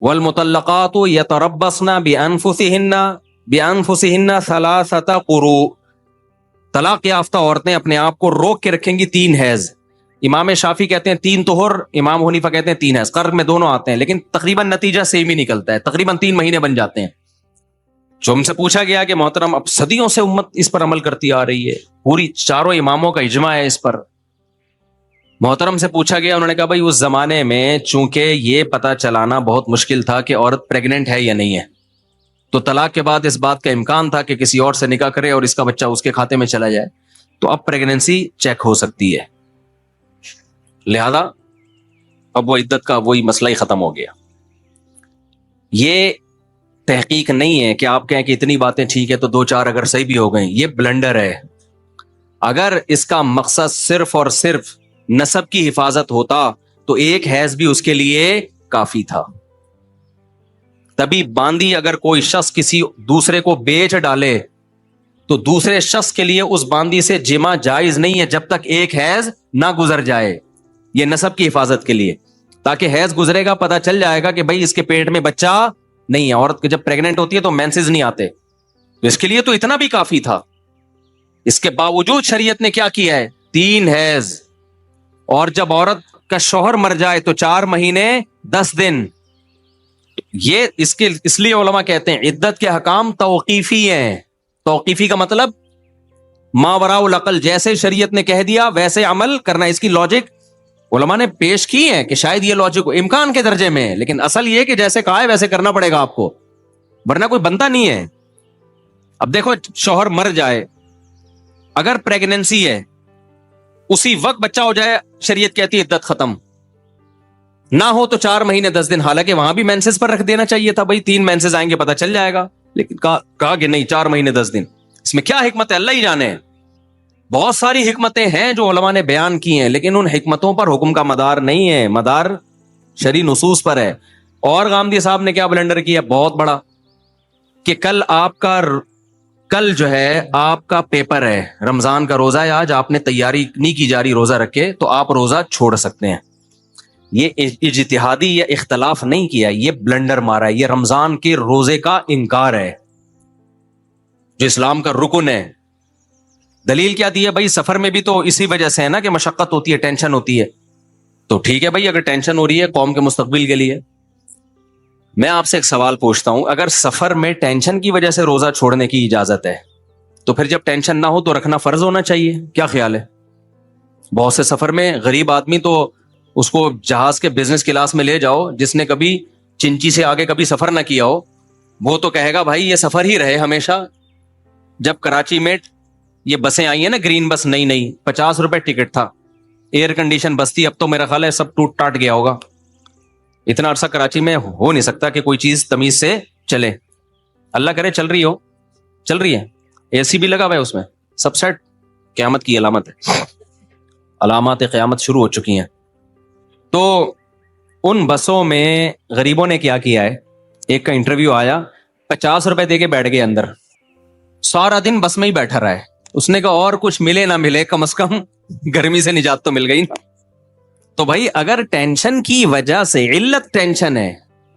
والمطلقات یتربصن بانفسهن ثلاثه قروء. طلاق یافتہ عورتیں اپنے آپ کو روک کے رکھیں گی 3 حیض. امام شافعی کہتے ہیں 3 طہر، امام حنیفہ کہتے ہیں 3 حیض. قرء میں دونوں آتے ہیں لیکن تقریباً نتیجہ سیم ہی نکلتا ہے، تقریباً 3 مہینے بن جاتے ہیں. جو ہم سے پوچھا گیا کہ محترم اب صدیوں سے امت اس پر عمل کرتی آ رہی ہے، پوری چاروں اماموں کا اجماع ہے اس پر. محترم سے پوچھا گیا، انہوں نے کہا بھائی اس زمانے میں چونکہ یہ پتہ چلانا بہت مشکل تھا کہ عورت پریگننٹ ہے یا نہیں ہے، تو طلاق کے بعد اس بات کا امکان تھا کہ کسی اور سے نکاح کرے اور اس کا بچہ اس کے کھاتے میں چلا جائے، تو اب پریگننسی چیک ہو سکتی ہے، لہذا اب وہ عدت کا وہی مسئلہ ہی ختم ہو گیا. یہ تحقیق نہیں ہے کہ آپ کہیں کہ اتنی باتیں ٹھیک ہے تو 2-4 اگر صحیح بھی ہو گئیں، یہ بلنڈر ہے. اگر اس کا مقصد صرف اور صرف نسب کی حفاظت ہوتا تو 1 حیض بھی اس کے لیے کافی تھا. تبھی باندی اگر کوئی شخص کسی دوسرے کو بیچ ڈالے تو دوسرے شخص کے لیے اس باندی سے جمع جائز نہیں ہے جب تک 1 حیض نہ گزر جائے. یہ نسب کی حفاظت کے لیے، تاکہ حیض گزرے گا پتہ چل جائے گا کہ بھائی اس کے پیٹ میں بچہ نہیں ہے. عورت جب پریگننٹ ہوتی ہے تو مینسز نہیں آتے، تو اس کے لیے تو اتنا بھی کافی تھا. اس کے باوجود شریعت نے کیا کیا ہے؟ 3 حیض. اور جب عورت کا شوہر مر جائے تو 4 مہینے 10 دن. یہ اس لیے علماء کہتے ہیں عدت کے حکام توقیفی ہیں. توقیفی کا مطلب ما وراء العقل، جیسے شریعت نے کہہ دیا ویسے عمل کرنا. اس کی لاجک علماء نے پیش کی ہے کہ شاید یہ لاجک امکان کے درجے میں ہے، لیکن اصل یہ کہ جیسے کہا ہے ویسے کرنا پڑے گا آپ کو، ورنہ کوئی بنتا نہیں ہے. اب دیکھو شوہر مر جائے، اگر پریگننسی ہے اسی وقت بچہ ہو جائے، شریعت کہتی ہے عدت ختم. نہ ہو تو 4 مہینے 10 دن، حالانکہ وہاں بھی مینسز پر رکھ دینا چاہیے تھا، بھائی 3 مینسز آئیں گے پتہ چل جائے گا، لیکن کہا کہ نہیں 4 مہینے 10 دن. اس میں کیا حکمت ہے اللہ ہی جانے. بہت ساری حکمتیں ہیں جو علماء نے بیان کی ہیں، لیکن ان حکمتوں پر حکم کا مدار نہیں ہے، مدار شرعی نصوص پر ہے. اور غامدی صاحب نے کیا بلنڈر کیا بہت بڑا، کہ کل جو ہے آپ کا پیپر ہے، رمضان کا روزہ ہے، آج آپ نے تیاری نہیں کی جا رہی روزہ رکھ کے، تو آپ روزہ چھوڑ سکتے ہیں. یہ اجتہادی یا اختلاف نہیں کیا، یہ بلنڈر مارا ہے. یہ رمضان کے روزے کا انکار ہے جو اسلام کا رکن ہے. دلیل کیا دی ہے؟ بھائی سفر میں بھی تو اسی وجہ سے ہے نا کہ مشقت ہوتی ہے، ٹینشن ہوتی ہے. تو ٹھیک ہے بھائی، اگر ٹینشن ہو رہی ہے قوم کے مستقبل کے لیے، میں آپ سے ایک سوال پوچھتا ہوں، اگر سفر میں ٹینشن کی وجہ سے روزہ چھوڑنے کی اجازت ہے تو پھر جب ٹینشن نہ ہو تو رکھنا فرض ہونا چاہیے. کیا خیال ہے؟ بہت سے سفر میں غریب آدمی تو اس کو جہاز کے بزنس کلاس میں لے جاؤ، جس نے کبھی چنچی سے آگے کبھی سفر نہ کیا ہو، وہ تو کہے گا بھائی یہ سفر ہی رہے ہمیشہ. جب کراچی میں یہ بسیں آئی ہیں نا، گرین بس، نئی 50 روپے ٹکٹ تھا، ایئر کنڈیشن بس تھی. اب تو میرا خیال ہے سب ٹوٹ ٹاٹ گیا ہوگا. اتنا عرصہ کراچی میں ہو نہیں سکتا کہ کوئی چیز تمیز سے چلے. اللہ کرے چل رہی ہے، اے سی بھی لگا ہوا ہے اس میں، سب سیٹ. قیامت کی علامت ہے، علامات قیامت شروع ہو چکی ہیں. تو ان بسوں میں غریبوں نے کیا کیا ہے، ایک کا انٹرویو آیا، 50 روپے دے کے بیٹھ گئے اندر، سارا دن بس میں ہی بیٹھا رہا ہے. اس نے کہا اور کچھ ملے نہ ملے کم از کم گرمی سے نجات تو مل گئی نا. تو بھائی اگر ٹینشن کی وجہ سے، علت ٹینشن ہے،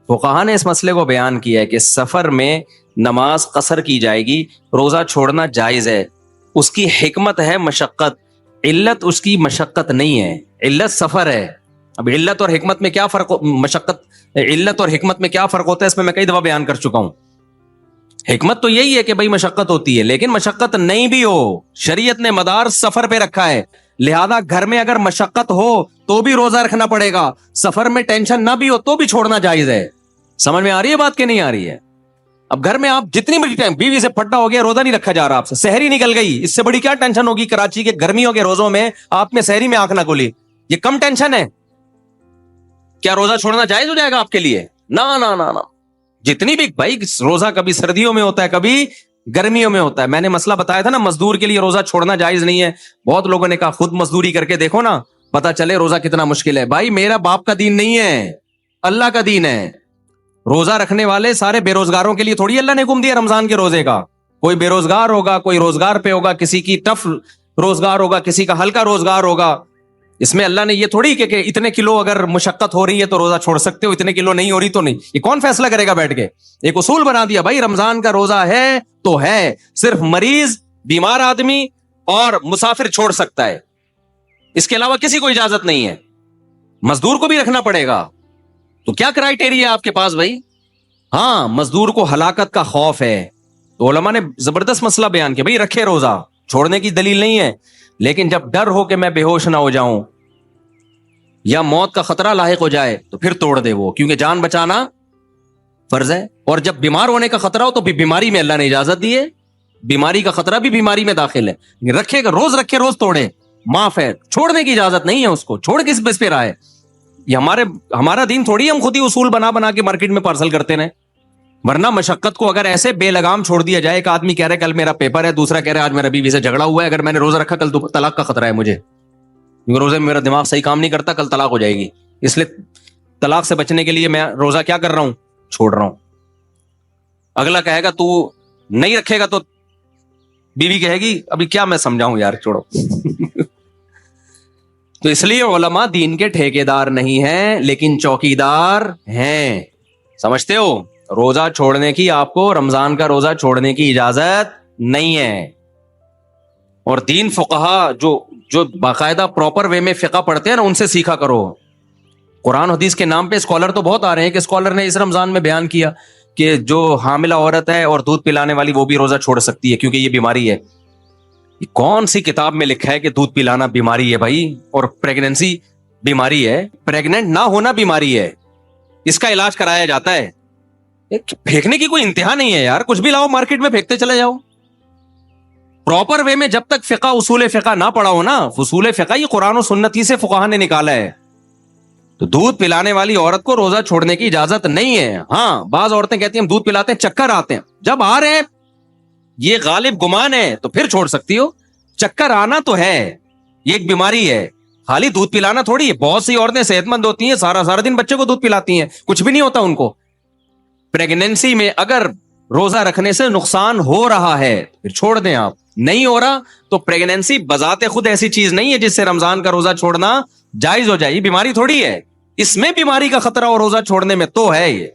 فقہاء نے اس مسئلے کو بیان کیا ہے کہ سفر میں نماز قصر کی جائے گی، روزہ چھوڑنا جائز ہے. اس کی حکمت ہے مشقت، علت اس کی مشقت نہیں ہے، علت سفر ہے. اب علت اور حکمت میں کیا فرق، علت اور حکمت میں کیا فرق ہوتا ہے، اس میں کئی دفعہ بیان کر چکا ہوں. حکمت تو یہی ہے کہ بھائی مشقت ہوتی ہے، لیکن مشقت نہیں بھی ہو، شریعت نے مدار سفر پہ رکھا ہے، لہذا گھر میں اگر مشقت ہو تو بھی روزہ رکھنا پڑے گا، سفر میں ٹینشن نہ بھی ہو تو بھی چھوڑنا جائز ہے. سمجھ میں آ رہی ہے بات کہ نہیں آ رہی ہے؟ اب گھر میں آپ جتنی بڑی ٹائم بیوی سے پھٹا ہو گیا، روزہ نہیں رکھا جا رہا آپ سے، سحری نکل گئی، اس سے بڑی کیا ٹینشن ہوگی؟ کراچی کے گرمیوں کے روزوں میں آپ نے سحری میں آنکھ نہ کھولی، یہ کم ٹینشن ہے؟ کیا روزہ چھوڑنا جائز ہو جائے گا آپ کے لیے؟ نہ. جتنی بھی بھائی روزہ کبھی سردیوں میں ہوتا ہے، کبھی گرمیوں میں ہوتا ہے. میں نے مسئلہ بتایا تھا نا، مزدور کے لیے روزہ چھوڑنا جائز نہیں ہے. بہت لوگوں نے کہا خود مزدوری کر کے دیکھو نا، پتا چلے روزہ کتنا مشکل ہے. بھائی میرا باپ کا دین نہیں ہے، اللہ کا دین ہے. روزہ رکھنے والے سارے بے روزگاروں کے لیے تھوڑی اللہ نے حکم دیا رمضان کے روزے کا. کوئی بے روزگار ہوگا، کوئی روزگار پہ ہوگا، کسی کی ٹف روزگار ہوگا، کسی کا ہلکا روزگار ہوگا. اس میں اللہ نے یہ تھوڑی کہ اتنے کلو اگر مشقت ہو رہی ہے تو روزہ چھوڑ سکتے ہو, اتنے کلو نہیں ہو رہی تو نہیں. یہ کون فیصلہ کرے گا بیٹھ کے؟ ایک اصول بنا دیا بھائی, رمضان کا روزہ ہے تو ہے, صرف مریض, بیمار آدمی اور مسافر چھوڑ سکتا ہے, اس کے علاوہ کسی کو اجازت نہیں ہے. مزدور کو بھی رکھنا پڑے گا. تو کیا کرائیٹیریا آپ کے پاس بھائی؟ ہاں, مزدور کو ہلاکت کا خوف ہے تو علماء نے زبردست مسئلہ بیان کیا, بھائی رکھے روزہ, چھوڑنے کی دلیل نہیں ہے, لیکن جب ڈر ہو کہ میں بے ہوش نہ ہو جاؤں یا موت کا خطرہ لاحق ہو جائے تو پھر توڑ دے وہ, کیونکہ جان بچانا فرض ہے. اور جب بیمار ہونے کا خطرہ ہو تو بھی بیماری میں اللہ نے اجازت دی ہے, بیماری کا خطرہ بھی بیماری میں داخل ہے. رکھے گا روز, رکھے روز توڑے, معاف ہے, چھوڑنے کی اجازت نہیں ہے اس کو. چھوڑ کس بس پہ رہا ہے؟ یہ ہمارا دین تھوڑی ہم خود ہی اصول بنا بنا کے مارکیٹ میں پارسل کرتے ہیں. ورنہ مشقت کو اگر ایسے بے لگام چھوڑ دیا جائے, ایک آدمی کہہ رہا ہے کل میرا پیپر ہے, دوسرا کہہ رہا ہے آج میرا بیوی سے جھگڑا ہوا ہے, اگر میں نے روزہ رکھا کل تو طلاق کا خطرہ ہے مجھے, کیونکہ روزے میں میرا دماغ صحیح کام نہیں کرتا, کل طلاق ہو جائے گی, اس لیے طلاق سے بچنے کے لیے میں روزہ کیا کر رہا ہوں, چھوڑ رہا ہوں. اگلا کہے گا تو نہیں رکھے گا تو بیوی کہے گی ابھی کیا میں سمجھاؤں یار, چھوڑو. تو اس لیے علماء دین کے ٹھیکیدار نہیں ہیں لیکن چوکیدار ہیں. سمجھتے ہو؟ روزہ چھوڑنے کی, آپ کو رمضان کا روزہ چھوڑنے کی اجازت نہیں ہے. اور دین فقہا جو باقاعدہ پراپر وے میں فقہ پڑھتے ہیں نا, ان سے سیکھا کرو. قرآن حدیث کے نام پہ اسکالر تو بہت آ رہے ہیں کہ اسکالر نے اس رمضان میں بیان کیا کہ جو حاملہ عورت ہے اور دودھ پلانے والی وہ بھی روزہ چھوڑ سکتی ہے کیونکہ یہ بیماری ہے. کون سی کتاب میں لکھا ہے کہ دودھ پلانا بیماری ہے بھائی, اور پریگننسی بیماری ہے؟ پریگننٹ نہ ہونا بیماری ہے, اس کا علاج کرایا جاتا ہے. پھینکنے کی کوئی انتہا نہیں ہے یار, کچھ بھی لاؤ مارکیٹ میں پھینکتے چلے جاؤ. پراپر وے میں جب تک فقہ, اصول فقہ نہ پڑھا ہو نا, اصول فقہ یہ قرآن و سنت ہی سے فقہا نے نکالا ہے. تو دودھ پلانے والی عورت کو روزہ چھوڑنے کی اجازت نہیں ہے. ہاں, بعض عورتیں کہتی ہیں ہم دودھ پلاتے ہیں, چکر آتے ہیں, جب آ رہے ہیں یہ غالب گمان ہے تو پھر چھوڑ سکتی ہو. چکر آنا تو ہے, یہ ایک بیماری ہے, خالی دودھ پلانا تھوڑی ہے. بہت سی عورتیں صحت مند ہوتی ہیں, سارا دن بچے کو دودھ پلاتی ہیں, کچھ بھی نہیں ہوتا ان کو. پریگننسی میں اگر روزہ رکھنے سے نقصان ہو رہا ہے پھر چھوڑ دیں آپ, نہیں ہو رہا تو پریگننسی بذات خود ایسی چیز نہیں ہے جس سے رمضان کا روزہ چھوڑنا جائز ہو جائے. یہ بیماری تھوڑی ہے, اس میں بیماری کا خطرہ اور روزہ چھوڑنے میں تو ہے. یہ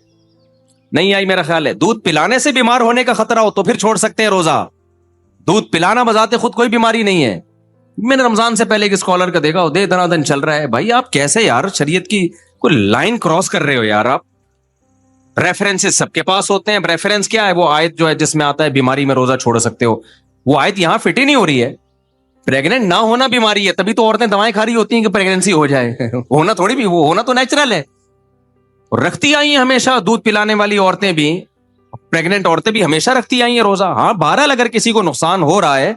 نہیں آئی میرا خیال ہے. دودھ پلانے سے بیمار ہونے کا خطرہ ہو تو پھر چھوڑ سکتے ہیں روزہ. دودھ پلانا بذات خود کوئی بیماری نہیں ہے. میں نے رمضان سے پہلے ایک اسکالر کا دیکھا, دے دن چل رہا ہے. بھائی آپ کیسے یار شریعت کی کوئی لائن کراس کر رہے ہو یار آپ. ریفرنسز سب کے پاس ہوتے ہیں. ریفرنس کیا ہے؟ وہ آیت جو ہے جس میں آتا ہے بیماری میں روزہ چھوڑ سکتے ہو, وہ آیت یہاں فٹ ہی نہیں ہو رہی ہے. پریگننٹ نہ ہونا بیماری ہے, تبھی تو عورتیں دوائیں کھا رہی ہوتی ہیں کہ پریگننسی ہو جائے. ہونا تھوڑی بھی, وہ ہونا تو نیچرل ہے. اور رکھتی آئی ہیں ہمیشہ دودھ پلانے والی عورتیں بھی, پریگننٹ عورتیں بھی ہمیشہ رکھتی آئی ہیں روزہ. ہاں, بہرحال اگر کسی کو نقصان ہو رہا ہے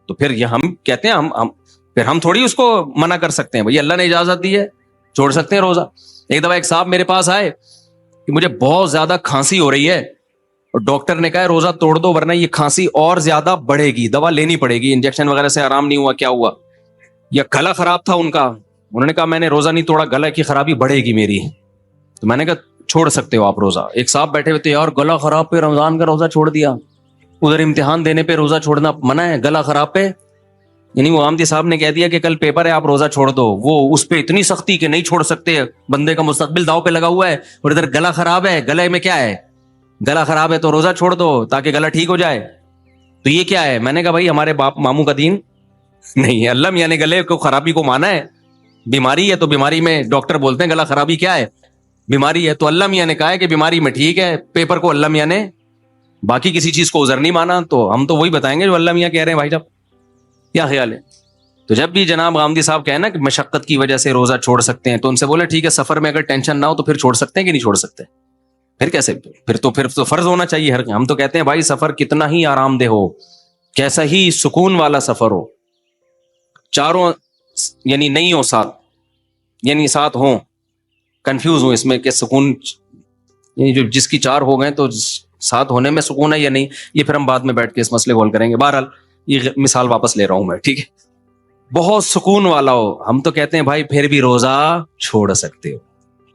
تو پھر یہ ہم کہتے ہیں پھر ہم تھوڑی اس کو منع کر سکتے ہیں. بھائی اللہ نے اجازت دی ہے, چھوڑ سکتے ہیں روزہ. ایک دفعہ ایک صاحب میرے پاس آئے کہ مجھے بہت زیادہ کھانسی ہو رہی ہے اور ڈاکٹر نے کہا روزہ توڑ دو ورنہ یہ کھانسی اور زیادہ بڑھے گی, دوا لینی پڑے گی, انجیکشن وغیرہ سے آرام نہیں ہوا, کیا ہوا, یا گلا خراب تھا ان کا. انہوں نے کہا میں نے روزہ نہیں توڑا, گلا کی خرابی بڑھے گی میری. تو میں نے کہا چھوڑ سکتے ہو آپ روزہ. ایک صاحب بیٹھے ہوئے تھے, یار گلا خراب پہ رمضان کا روزہ چھوڑ دیا, ادھر امتحان دینے پہ روزہ چھوڑنا منع ہے, گلا خراب پہ. یعنی وہ آمدی صاحب نے کہہ دیا کہ کل پیپر ہے آپ روزہ چھوڑ دو. وہ اس پہ اتنی سختی کہ نہیں چھوڑ سکتے, بندے کا مستقبل داؤ پہ لگا ہوا ہے, اور ادھر گلا خراب ہے. گلے میں کیا ہے؟ گلا خراب ہے تو روزہ چھوڑ دو تاکہ گلا ٹھیک ہو جائے. تو یہ کیا ہے؟ میں نے کہا بھائی ہمارے باپ ماموں کا دین نہیں ہے. اللہ میاں نے گلے کو خرابی کو مانا ہے. بیماری ہے تو بیماری میں ڈاکٹر بولتے ہیں گلا خرابی کیا ہے, بیماری ہے. تو اللہ میاں نے کہا ہے کہ بیماری میں ٹھیک ہے. پیپر کو اللہ میاں نے باقی کسی چیز کو عذر نہیں مانا, تو ہم تو وہی بتائیں گے جو اللہ میاں کہہ رہے ہیں. بھائی صاحب کیا خیال ہے؟ تو جب بھی جناب غامدی صاحب کہے نا کہ مشقت کی وجہ سے روزہ چھوڑ سکتے ہیں, تو ان سے بولے ٹھیک ہے سفر میں اگر ٹینشن نہ ہو تو پھر چھوڑ سکتے ہیں کہ نہیں چھوڑ سکتے؟ پھر کیسے؟ پھر تو فرض ہونا چاہیے. ہم تو کہتے ہیں بھائی سفر کتنا ہی آرام دہ ہو, کیسا ہی سکون والا سفر ہو, چاروں یعنی نہیں ہو ساتھ, یعنی ساتھ ہوں, کنفیوز ہوں اس میں کہ سکون یعنی جو جس کی چار ہو گئے تو ساتھ ہونے میں سکون ہے یا نہیں, یہ پھر ہم بعد میں بیٹھ کے اس مسئلے کو حل کریں گے. بہرحال یہ مثال واپس لے رہا ہوں میں, ٹھیک ہے. بہت سکون والا ہو, ہم تو کہتے ہیں بھائی پھر بھی روزہ چھوڑ سکتے ہو,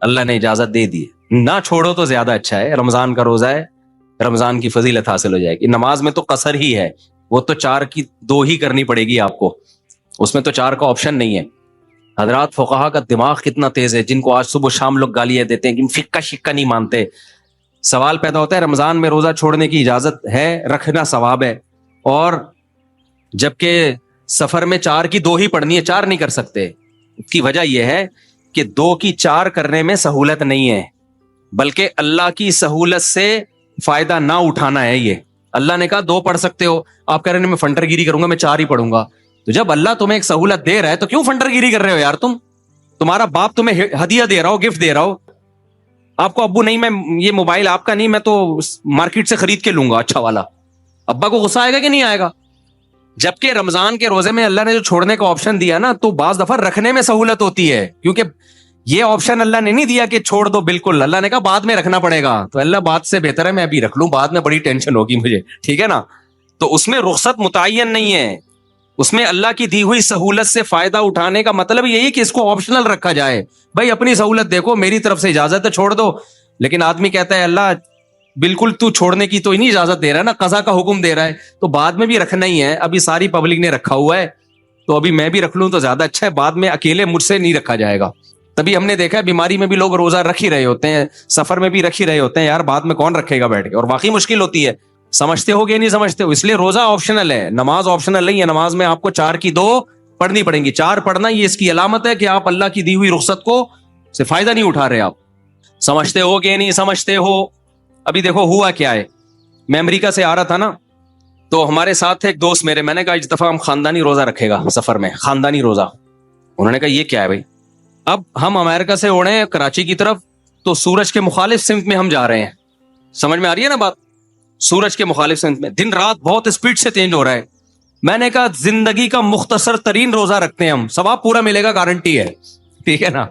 اللہ نے اجازت دے دی ہے. نہ چھوڑو تو زیادہ اچھا ہے. رمضان کا روزہ ہے, رمضان کی فضیلت حاصل ہو جائے گی. نماز میں تو قصر ہی ہے, وہ تو 4 کی 2 ہی کرنی پڑے گی آپ کو, اس میں تو 4 کا آپشن نہیں ہے. حضرات فقہا کا دماغ کتنا تیز ہے، جن کو آج صبح شام لوگ گالیاں دیتے ہیں کہ فقہ شکہ نہیں مانتے. سوال پیدا ہوتا ہے رمضان میں روزہ چھوڑنے کی اجازت ہے، رکھنا ثواب ہے، اور جبکہ سفر میں 4 کی 2 ہی پڑھنی ہے، 4 نہیں کر سکتے. اس کی وجہ یہ ہے کہ 2 کی 4 کرنے میں سہولت نہیں ہے، بلکہ اللہ کی سہولت سے فائدہ نہ اٹھانا ہے. یہ اللہ نے کہا 2 پڑھ سکتے ہو، آپ کہہ رہے ہیں میں فنٹر گیری کروں گا، میں 4 ہی پڑھوں گا. تو جب اللہ تمہیں ایک سہولت دے رہا ہے تو کیوں فنٹر گیری کر رہے ہو یار؟ تمہارا باپ تمہیں ہدیہ دے رہا ہو، گفٹ دے رہا ہو. آپ کو ابو نہیں، میں یہ موبائل آپ کا نہیں، میں تو مارکیٹ سے خرید کے لوں گا اچھا والا. ابا کو غصہ آئے گا کہ نہیں آئے گا؟ جبکہ رمضان کے روزے میں اللہ نے جو چھوڑنے کا آپشن دیا نا، تو بعض دفعہ رکھنے میں سہولت ہوتی ہے، کیونکہ یہ آپشن اللہ نے نہیں دیا کہ چھوڑ دو بالکل. اللہ نے کہا بعد میں رکھنا پڑے گا، تو اللہ بات سے بہتر ہے میں ابھی رکھ لوں، بعد میں بڑی ٹینشن ہوگی مجھے، ٹھیک ہے نا. تو اس میں رخصت متعین نہیں ہے، اس میں اللہ کی دی ہوئی سہولت سے فائدہ اٹھانے کا مطلب یہی کہ اس کو آپشنل رکھا جائے. بھائی اپنی سہولت دیکھو، میری طرف سے اجازت ہے چھوڑ دو. لیکن آدمی کہتا ہے اللہ بالکل تو چھوڑنے کی تو نہیں اجازت دے رہا نا، قضا کا حکم دے رہا ہے، تو بعد میں بھی رکھنا ہی ہے. ابھی ساری پبلک نے رکھا ہوا ہے تو ابھی میں بھی رکھ لوں تو زیادہ اچھا ہے، بعد میں اکیلے مجھ سے نہیں رکھا جائے گا. تبھی ہم نے دیکھا ہے بیماری میں بھی لوگ روزہ رکھ ہی رہے ہوتے ہیں، سفر میں بھی رکھ ہی رہے ہوتے ہیں. یار بعد میں کون رکھے گا بیٹھ کے؟ اور واقعی مشکل ہوتی ہے. سمجھتے ہو کہ نہیں سمجھتے ہو؟ اس لیے روزہ آپشنل ہے، نماز آپشنل نہیں ہے. نماز میں آپ کو 4 کی 2 پڑھنی پڑیں گی. 4 پڑھنا یہ اس کی علامت ہے کہ آپ اللہ کی دی ہوئی رخصت کو سے فائدہ نہیں اٹھا رہے. آپ سمجھتے ہو کہ نہیں سمجھتے ہو؟ ابھی دیکھو ہوا کیا ہے. میں امریکہ سے آ رہا تھا نا، تو ہمارے ساتھ ایک دوست میرے، میں نے کہا اس دفعہ ہم خاندانی روزہ رکھے گا سفر میں، خاندانی روزہ. انہوں نے کہا یہ کیا ہے بھائی؟ اب ہم امریکہ سے اڑے ہیں کراچی کی طرف، تو سورج کے مخالف سمت میں ہم جا رہے ہیں. سمجھ میں آ رہی ہے نا بات؟ سورج کے مخالف سمت میں دن رات بہت اسپیڈ سے چینج ہو رہا ہے. میں نے کہا زندگی کا مختصر ترین روزہ رکھتے ہیں ہم، ثواب پورا ملے گا، گارنٹی ہے، ٹھیک ہے نا.